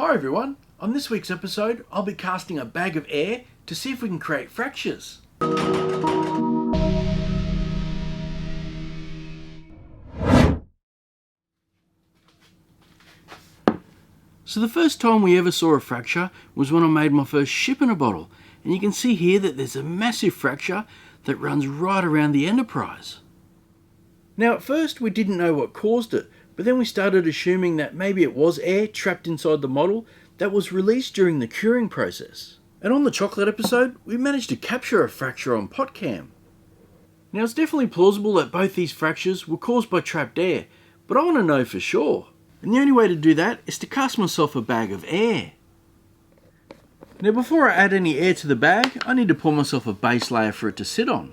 Hi everyone, on this week's episode I'll be casting a bag of air to see if we can create fractures. So the first time we ever saw a fracture was when I made my first ship in a bottle, and you can see here that there's a massive fracture that runs right around the enterprise. Now at first we didn't know what caused it, but then we started assuming that maybe it was air trapped inside the model that was released during the curing process. And on the chocolate episode, we managed to capture a fracture on PotCam. Now it's definitely plausible that both these fractures were caused by trapped air, but I want to know for sure. And the only way to do that is to cast myself a bag of air. Now before I add any air to the bag, I need to pour myself a base layer for it to sit on.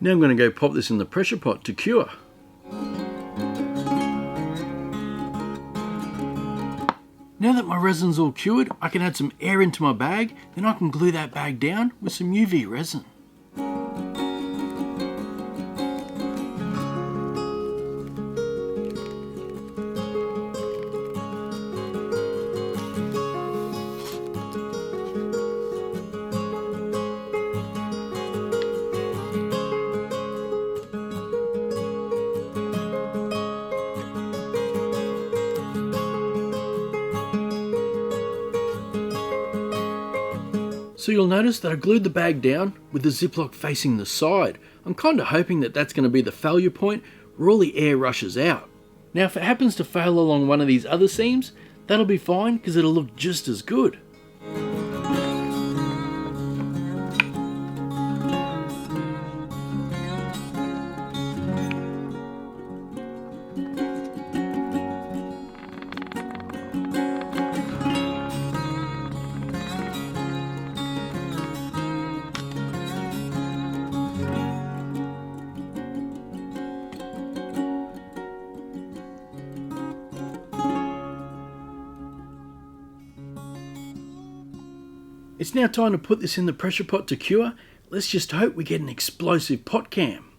Now I'm going to go pop this in the pressure pot to cure. Now that my resin's all cured, I can add some air into my bag, then I can glue that bag down with some UV resin. So you'll notice that I glued the bag down with the ziplock facing the side. I'm kind of hoping that that's going to be the failure point where all the air rushes out. Now if it happens to fail along one of these other seams, that'll be fine because it'll look just as good. It's now time to put this in the pressure pot to cure. Let's just hope we get an explosive pot cam.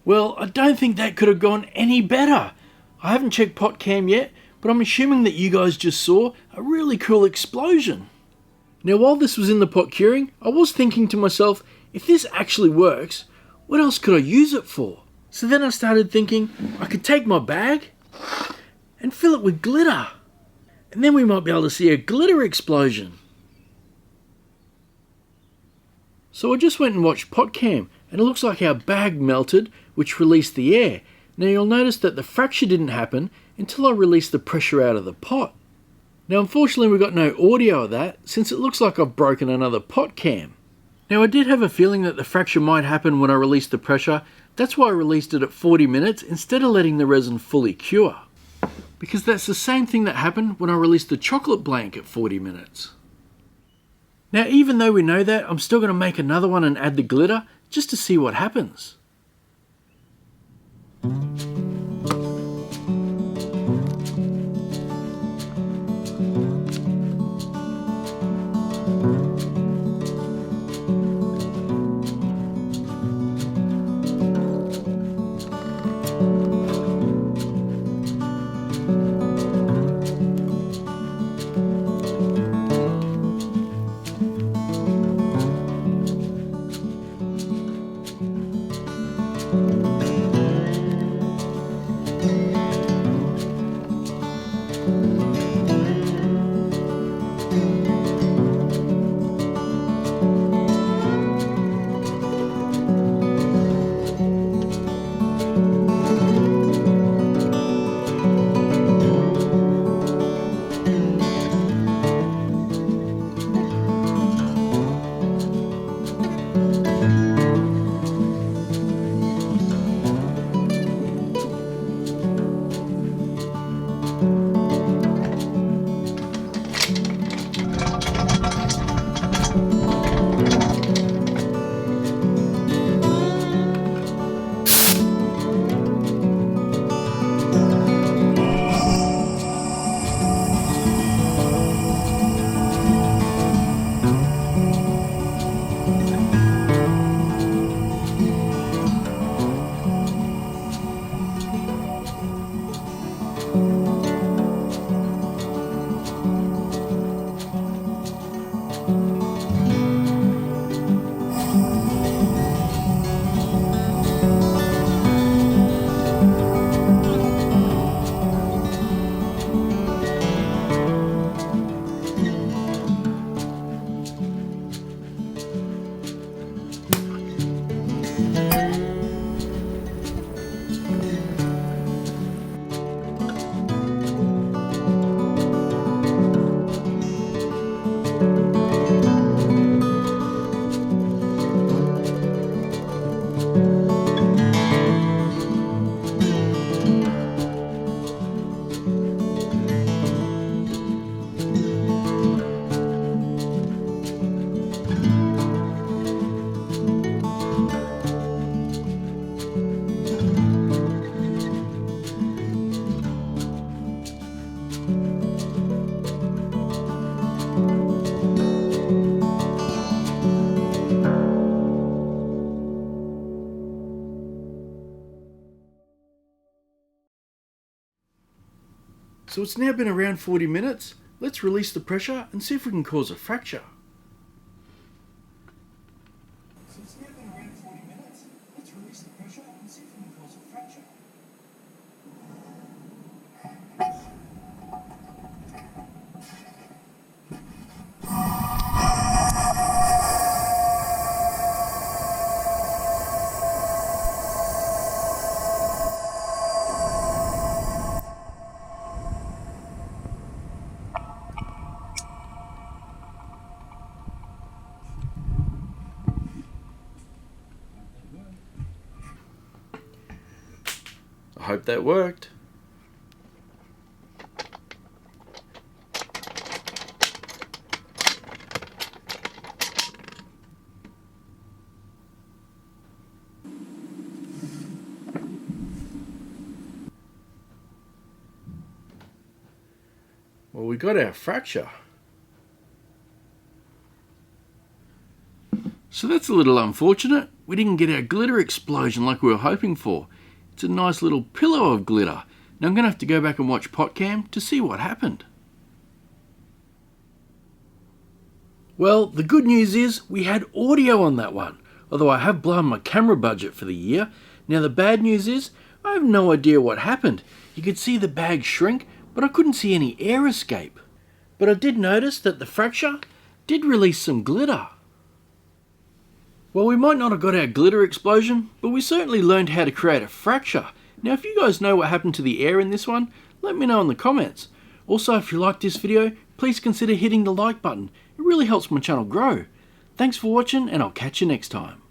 Well, I don't think that could have gone any better. I haven't checked pot cam yet, but I'm assuming that you guys just saw a really cool explosion. Now while this was in the pot curing, I was thinking to myself, if this actually works, what else could I use it for? So then I started thinking I could take my bag and fill it with glitter. And then we might be able to see a glitter explosion. So I just went and watched pot cam, and it looks like our bag melted, which released the air. Now you'll notice that the fracture didn't happen until I released the pressure out of the pot. Now unfortunately we got no audio of that, since it looks like I've broken another pot cam. Now I did have a feeling that the fracture might happen when I released the pressure. That's why I released it at 40 minutes instead of letting the resin fully cure. Because that's the same thing that happened when I released the chocolate blank at 40 minutes. Now even though we know that, I'm still going to make another one and add the glitter just to see what happens. So it's now been around 40 minutes. Let's release the pressure and see if we can cause a fracture. So it's now been around 40 minutes. Let's release the pressure and see if we can cause a fracture. I hope that worked. Well, we got our fracture. So that's a little unfortunate. We didn't get our glitter explosion like we were hoping for. It's a nice little pillow of glitter. Now I'm going to have to go back and watch PotCam to see what happened. Well, the good news is we had audio on that one, although I have blown my camera budget for the year. Now the bad news is I have no idea what happened. You could see the bag shrink, but I couldn't see any air escape. But I did notice that the fracture did release some glitter. Well, we might not have got our glitter explosion, but we certainly learned how to create a fracture. Now if you guys know what happened to the air in this one, let me know in the comments. Also, if you liked this video, please consider hitting the like button. It really helps my channel grow. Thanks for watching, and I'll catch you next time.